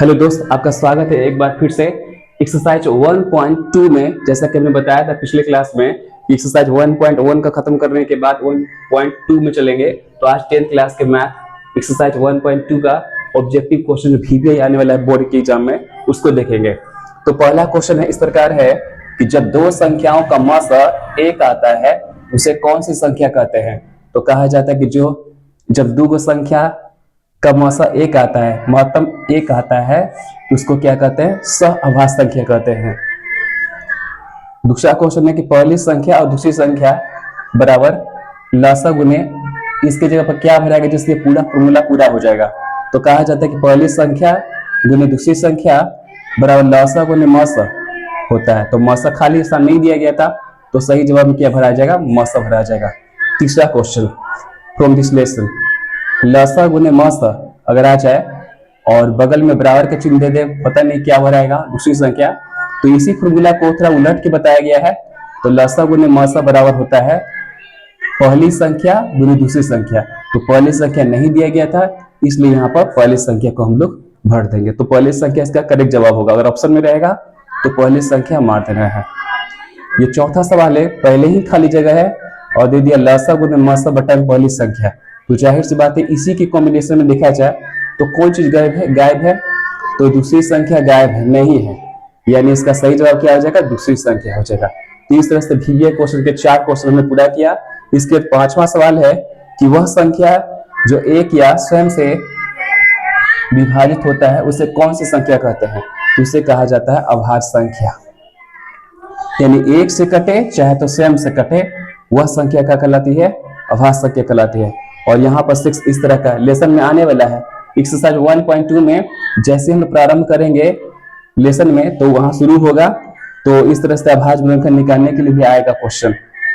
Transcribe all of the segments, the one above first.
Hello दोस्त, आपका स्वागत है एक बार फिर से एक्सरसाइज 1.2 में। जैसा कि हमने बताया था पिछले क्लास में कि एक्सरसाइज 1.1 का खत्म करने के बाद 1.2 में चलेंगे। तो आज 10th क्लास के मैथ एक्सरसाइज 1.2 का ऑब्जेक्टिव क्वेश्चन VBI आने वाला है बोर्ड के एग्जाम में, उसको देखेंगे। तो पहला क्वेश्चन है इस प्रकार है कि जब दो संख्याओं का मौसा एक आता है उसे कौन सी संख्या कहते हैं। तो कहा जाता है कि जब दो संख्या का मौसा एक आता है, महत्तम एक आता है, तो उसको क्या कहते हैं? सहअभाज्य संख्या कहते हैं। दूसरा क्वेश्चन है कि पहली संख्या और दूसरी संख्या बराबर लसा गुने, इसके जगह पर क्या भराएगा जिससे पूरा फॉर्मूला पूरा हो जाएगा। तो कहा जाता है कि पहली संख्या गुने दूसरी संख्या बराबर लसा गुने मौसा होता है। तो मौसा खाली ऐसा नहीं दिया गया था, तो सही जवाब में क्या भरा जाएगा? मौसा भरा जाएगा। तीसरा क्वेश्चन फ्रॉम दिस लेसन, लसा गुने मौसा अगर आ जाए और बगल में बराबर के चिन्ह दे दे, पता नहीं क्या हो रहेगा दूसरी संख्या, तो इसी फॉर्मूला को थोड़ा उलट के बताया गया है। तो लसा गुने मौसा बराबर होता है पहली संख्या गुने दूसरी संख्या। तो पहली संख्या नहीं दिया गया था, इसलिए यहाँ पर पहली संख्या को हम लोग भर देंगे। तो पहली संख्या इसका करेक्ट जवाब होगा। अगर ऑप्शन में रहेगा तो पहली संख्या मार देना है। ये चौथा सवाल है, पहले ही खाली जगह है और दे दिया लसा गुने मौसा बटा पहली संख्या। तो जाहिर सी बात है इसी के कॉम्बिनेशन में देखा जाए तो कौन चीज गायब है? तो दूसरी संख्या गायब है, नहीं है, यानी इसका सही जवाब क्या हो जाएगा? दूसरी संख्या हो जाएगा। तो इस तरह से VBI क्वेश्चन के 4 क्वेश्चन हमने पूरा किया। इसके 5वां सवाल है कि वह संख्या जो एक या स्वयं से विभाजित होता है उसे कौन सी संख्या कहते हैं? तो उसे कहा जाता है अभाज्य संख्या। यानी एक से कटे चाहे तो स्वयं से कटे, वह संख्या क्या कहलाती है? अभाज्य संख्या कहलाती है। और यहाँ पर 6 इस तरह का लेसन में आने वाला है। एक्सरसाइज 1.2 में जैसे हम प्रारंभ करेंगे लेसन में तो वहां शुरू होगा, तो इस तरह से अभाज्य गुणनखंड निकालने के लिए भी आएगा क्वेश्चन।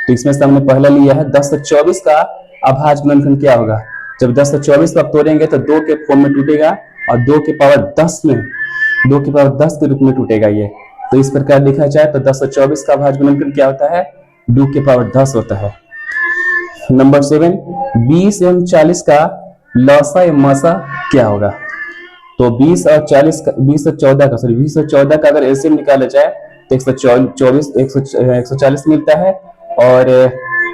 तो इसमें से हमने पहले लिया है 10 से 24 का अभाज्य गुणनखंड क्या होगा। जब 10 से 24 को आप तोड़ेंगे तो 2 के फॉर्म में टूटेगा और 2 के पावर 10 के रूप में टूटेगा ये। तो इस प्रकार लिखा जाए तो 10 से 24 का अभाज्य गुणनखंड क्या होता है? 2 के पावर 10 होता है। नंबर 7, 20 एवं 40 का लसा एवं मौसा क्या होगा। तो 20 और 14 का अगर एलसीएम निकाला जाए तो 140 मिलता है और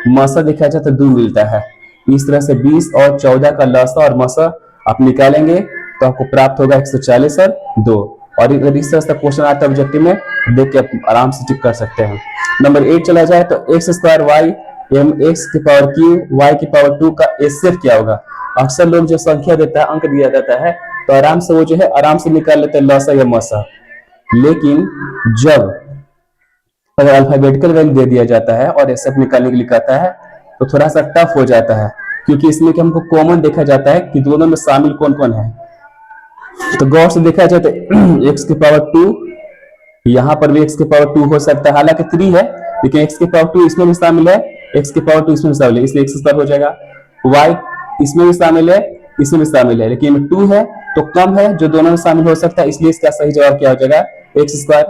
मौसा देखा जाए तो 2 मिलता है। इस तरह से 20 और 14 का लसा और मौसा आप निकालेंगे तो आपको प्राप्त होगा 140 और 2। और अगर इस तरह से क्वेश्चन आता है ऑब्जेक्टिव में, देख के आप आराम से टिक कर सकते हैं। नंबर 8 चला जाए तो x² एवं x की पावर q y की पावर 2 का HCF क्या होगा। अक्सर लोग जो संख्या देता है, अंक दिया जाता है, तो आराम से वो जो है आराम से निकाल लेते हैं लसा या मौसा। लेकिन जब अगर अल्फाबेटिकल वैल्यू दे दिया जाता है और HCF निकालने के लिए कहता है तो थोड़ा सा टफ हो जाता है, क्योंकि इसमें कि हमको कॉमन देखा जाता है कि दोनों में शामिल कौन कौन है। तो गौर से देखा जाए तो x की पावर 2, यहाँ पर भी x की पावर 2 हो सकता है, हालांकि 3 है लेकिन x की पावर 2 इसमें भी शामिल है, x की पावर 2 इसमें भी शामिल है, इसलिए x² हो जाएगा। y इसमें भी शामिल है, इसमें भी शामिल है, लेकिन 2 है तो कम है जो दोनों में शामिल हो सकता है, इसलिए इसका सही जवाब क्या हो जाएगा? x²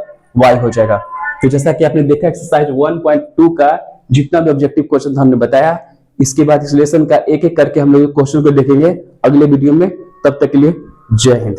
y हो जाएगा। तो जैसा कि आपने देखा एक्सरसाइज 1.2 का जितना भी ऑब्जेक्टिव क्वेश्चन हमने बताया, इसके बाद इस लेसन का एक एक करके हम लोग क्वेश्चन को देखेंगे अगले वीडियो में। तब तक के लिए जय हिंद।